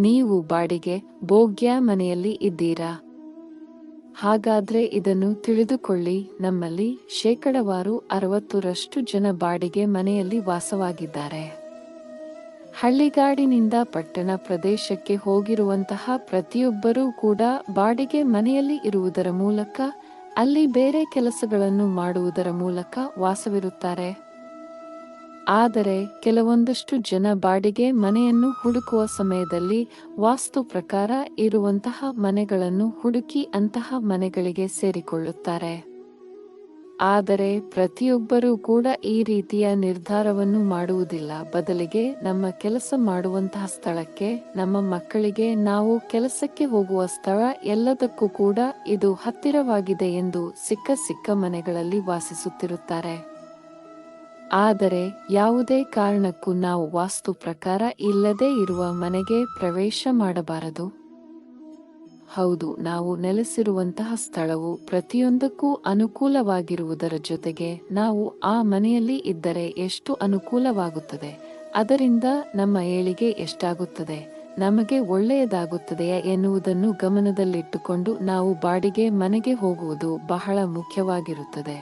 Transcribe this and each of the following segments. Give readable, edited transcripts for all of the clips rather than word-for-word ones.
ನೀವು ಬಾಡಿಗೆ ಭೋಗ್ಯ ಮನೆಯಲ್ಲಿ ಇದ್ದೀರಾ? ಹಾಗಾದ್ರೆ ಇದನ್ನು ತಿಳಿದುಕೊಳ್ಳಿ, ನಮ್ಮಲ್ಲಿ ಶೇಕಡವಾರು 60ರಷ್ಟು ಜನ ಬಾಡಿಗೆ ಮನೆಯಲ್ಲಿ ವಾಸವಾಗಿದ್ದಾರೆ. ಹಳ್ಳಿಗಾಡಿನಿಂದ ಪಟ್ಟಣ ಪ್ರದೇಶಕ್ಕೆ ಹೋಗಿರುವಂತಹ ಪ್ರತಿಯೊಬ್ಬರೂ ಕೂಡ ಬಾಡಿಗೆ ಮನೆಯಲ್ಲಿ ಇರುವುದರ ಮೂಲಕ, ಅಲ್ಲಿ ಬೇರೆ ಕೆಲಸಗಳನ್ನು ಮಾಡುವುದರ ಮೂಲಕ ವಾಸವಿರುತ್ತಾರೆ. ಆದರೆ ಕೆಲವೊಂದಷ್ಟು ಜನ ಬಾಡಿಗೆ ಮನೆಯನ್ನು ಹುಡುಕುವ ಸಮಯದಲ್ಲಿ ವಾಸ್ತು ಪ್ರಕಾರ ಇರುವಂತಹ ಮನೆಗಳನ್ನು ಹುಡುಕಿ ಅಂತಹ ಮನೆಗಳಿಗೆ ಸೇರಿಕೊಳ್ಳುತ್ತಾರೆ. ಆದರೆ ಪ್ರತಿಯೊಬ್ಬರೂ ಕೂಡ ಈ ರೀತಿಯ ನಿರ್ಧಾರವನ್ನು ಮಾಡುವುದಿಲ್ಲ. ಬದಲಿಗೆ ನಮ್ಮ ಕೆಲಸ ಮಾಡುವಂತಹ ಸ್ಥಳಕ್ಕೆ, ನಮ್ಮ ಮಕ್ಕಳಿಗೆ ನಾವು ಕೆಲಸಕ್ಕೆ ಹೋಗುವ ಸ್ಥಳ ಎಲ್ಲದಕ್ಕೂ ಕೂಡ ಇದು ಹತ್ತಿರವಾಗಿದೆ ಎಂದು ಸಿಕ್ಕ ಮನೆಗಳಲ್ಲಿ ವಾಸಿಸುತ್ತಿರುತ್ತಾರೆ. ಆದರೆ ಯಾವುದೇ ಕಾರಣಕ್ಕೂ ನಾವು ವಾಸ್ತು ಪ್ರಕಾರ ಇಲ್ಲದೇ ಇರುವ ಮನೆಗೆ ಪ್ರವೇಶ ಮಾಡಬಾರದು. ಹೌದು, ನಾವು ನೆಲೆಸಿರುವಂತಹ ಸ್ಥಳವು ಪ್ರತಿಯೊಂದಕ್ಕೂ ಅನುಕೂಲವಾಗಿರುವುದರ ಜೊತೆಗೆ ನಾವು ಆ ಮನೆಯಲ್ಲಿ ಇದ್ದರೆ ಎಷ್ಟು ಅನುಕೂಲವಾಗುತ್ತದೆ, ಅದರಿಂದ ನಮ್ಮ ಏಳಿಗೆ ಎಷ್ಟಾಗುತ್ತದೆ, ನಮಗೆ ಒಳ್ಳೆಯದಾಗುತ್ತದೆಯಾ ಎನ್ನುವುದನ್ನು ಗಮನದಲ್ಲಿಟ್ಟುಕೊಂಡು ನಾವು ಬಾಡಿಗೆ ಮನೆಗೆ ಹೋಗುವುದು ಬಹಳ ಮುಖ್ಯವಾಗಿರುತ್ತದೆ.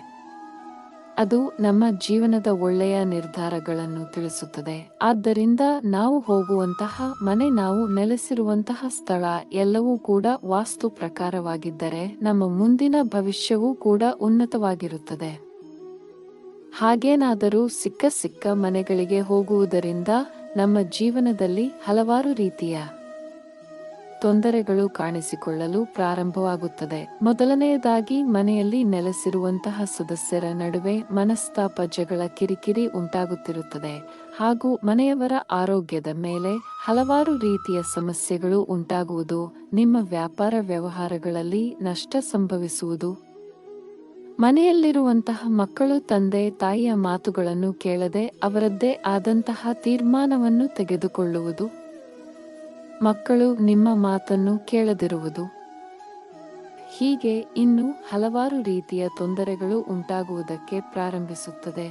ಅದು ನಮ್ಮ ಜೀವನದ ಒಳ್ಳೆಯ ನಿರ್ಧಾರಗಳನ್ನು ತಿಳಿಸುತ್ತದೆ. ಆದ್ದರಿಂದ ನಾವು ಹೋಗುವಂತಹ ಮನೆ, ನಾವು ನೆಲೆಸಿರುವಂತಹ ಸ್ಥಳ ಎಲ್ಲವೂ ಕೂಡ ವಾಸ್ತು ಪ್ರಕಾರವಾಗಿದ್ದರೆ ನಮ್ಮ ಮುಂದಿನ ಭವಿಷ್ಯವೂ ಕೂಡ ಉನ್ನತವಾಗಿರುತ್ತದೆ. ಹಾಗೇನಾದರೂ ಸಿಕ್ಕ ಮನೆಗಳಿಗೆ ಹೋಗುವುದರಿಂದ ನಮ್ಮ ಜೀವನದಲ್ಲಿ ಹಲವಾರು ರೀತಿಯ ತೊಂದರೆಗಳು ಕಾಣಿಸಿಕೊಳ್ಳಲು ಪ್ರಾರಂಭವಾಗುತ್ತದೆ. ಮೊದಲನೆಯದಾಗಿ, ಮನೆಯಲ್ಲಿ ನೆಲೆಸಿರುವಂತಹ ಸದಸ್ಯರ ನಡುವೆ ಮನಸ್ತಾಪ, ಜಗಳ, ಕಿರಿಕಿರಿ ಉಂಟಾಗುತ್ತಿರುತ್ತದೆ. ಹಾಗೂ ಮನೆಯವರ ಆರೋಗ್ಯದ ಮೇಲೆ ಹಲವಾರು ರೀತಿಯ ಸಮಸ್ಯೆಗಳು ಉಂಟಾಗುವುದು, ನಿಮ್ಮ ವ್ಯಾಪಾರ ವ್ಯವಹಾರಗಳಲ್ಲಿ ನಷ್ಟ ಸಂಭವಿಸುವುದು, ಮನೆಯಲ್ಲಿರುವಂತಹ ಮಕ್ಕಳು ತಂದೆ ತಾಯಿಯ ಮಾತುಗಳನ್ನು ಕೇಳದೆ ಅವರದ್ದೇ ಆದಂತಹ ತೀರ್ಮಾನವನ್ನು ತೆಗೆದುಕೊಳ್ಳುವುದು, ಮಕ್ಕಳು ನಿಮ್ಮ ಮಾತನ್ನು ಕೇಳದಿರುವುದು, ಹೀಗೆ ಇನ್ನೂ ಹಲವಾರು ರೀತಿಯ ತೊಂದರೆಗಳು ಉಂಟಾಗುವುದಕ್ಕೆ ಪ್ರಾರಂಭಿಸುತ್ತದೆ.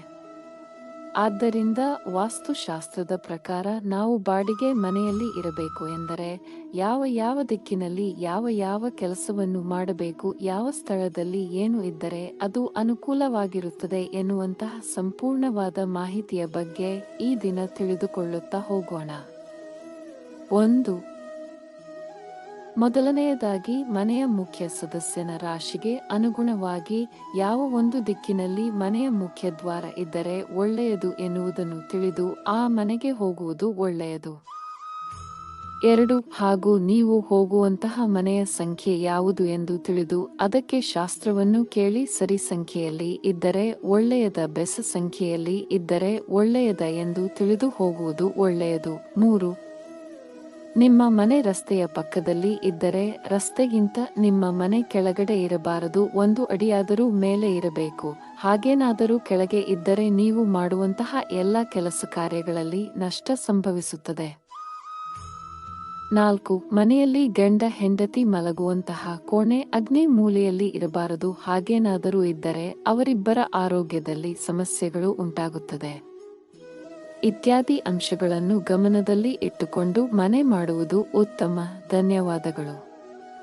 ಆದ್ದರಿಂದ ವಾಸ್ತುಶಾಸ್ತ್ರದ ಪ್ರಕಾರ ನಾವು ಬಾಡಿಗೆ ಮನೆಯಲ್ಲಿ ಇರಬೇಕು ಎಂದರೆ ಯಾವ ದಿಕ್ಕಿನಲ್ಲಿ ಯಾವ ಕೆಲಸವನ್ನು ಮಾಡಬೇಕು, ಯಾವ ಸ್ಥಳದಲ್ಲಿ ಏನು ಇದ್ದರೆ ಅದು ಅನುಕೂಲವಾಗಿರುತ್ತದೆ ಎನ್ನುವಂತಹ ಸಂಪೂರ್ಣವಾದ ಮಾಹಿತಿಯ ಬಗ್ಗೆ ಈ ದಿನ ತಿಳಿದುಕೊಳ್ಳುತ್ತಾ ಹೋಗೋಣ. 1. ಮೊದಲನೆಯದಾಗಿ, ಮನೆಯ ಮುಖ್ಯ ಸದಸ್ಯನ ರಾಶಿಗೆ ಅನುಗುಣವಾಗಿ ಯಾವ ಒಂದು ದಿಕ್ಕಿನಲ್ಲಿ ಮನೆಯ ಮುಖ್ಯ ದ್ವಾರ ಇದ್ದರೆ ಒಳ್ಳೆಯದು ಎನ್ನುವುದನ್ನು ತಿಳಿದು ಆ ಮನೆಗೆ ಹೋಗುವುದು ಒಳ್ಳೆಯದು. 2. ಹಾಗೂ ನೀವು ಹೋಗುವಂತಹ ಮನೆಯ ಸಂಖ್ಯೆ ಯಾವುದು ಎಂದು ತಿಳಿದು ಅದಕ್ಕೆ ಶಾಸ್ತ್ರವನ್ನು ಕೇಳಿ ಸರಿ ಸಂಖ್ಯೆಯಲ್ಲಿ ಇದ್ದರೆ ಒಳ್ಳೆಯದ, ಬೆಸ ಸಂಖ್ಯೆಯಲ್ಲಿ ಇದ್ದರೆ ಒಳ್ಳೆಯದ ಎಂದು ತಿಳಿದು ಹೋಗುವುದು ಒಳ್ಳೆಯದು. 3. ನಿಮ್ಮ ಮನೆ ರಸ್ತೆಯ ಪಕ್ಕದಲ್ಲಿ ಇದ್ದರೆ ರಸ್ತೆಗಿಂತ ನಿಮ್ಮ ಮನೆ ಕೆಳಗಡೆ ಇರಬಾರದು, 1 ಅಡಿಯಾದರೂ ಮೇಲೆ ಇರಬೇಕು. ಹಾಗೇನಾದರೂ ಕೆಳಗೆ ಇದ್ದರೆ ನೀವು ಮಾಡುವಂತಹ ಎಲ್ಲ ಕೆಲಸ ಕಾರ್ಯಗಳಲ್ಲಿ ನಷ್ಟ ಸಂಭವಿಸುತ್ತದೆ. 4. ಮನೆಯಲ್ಲಿ ಗಂಡ ಹೆಂಡತಿ ಮಲಗುವಂತಹ ಕೋಣೆ ಅಗ್ನಿ ಮೂಲೆಯಲ್ಲಿ ಇರಬಾರದು. ಹಾಗೇನಾದರೂ ಇದ್ದರೆ ಅವರಿಬ್ಬರ ಆರೋಗ್ಯದಲ್ಲಿ ಸಮಸ್ಯೆಗಳು ಉಂಟಾಗುತ್ತದೆ. ಇತ್ಯಾದಿ ಅಂಶಗಳನ್ನು ಗಮನದಲ್ಲಿ ಇಟ್ಟುಕೊಂಡು ಮನೆ ಮಾಡುವುದು ಉತ್ತಮ. ಧನ್ಯವಾದಗಳು.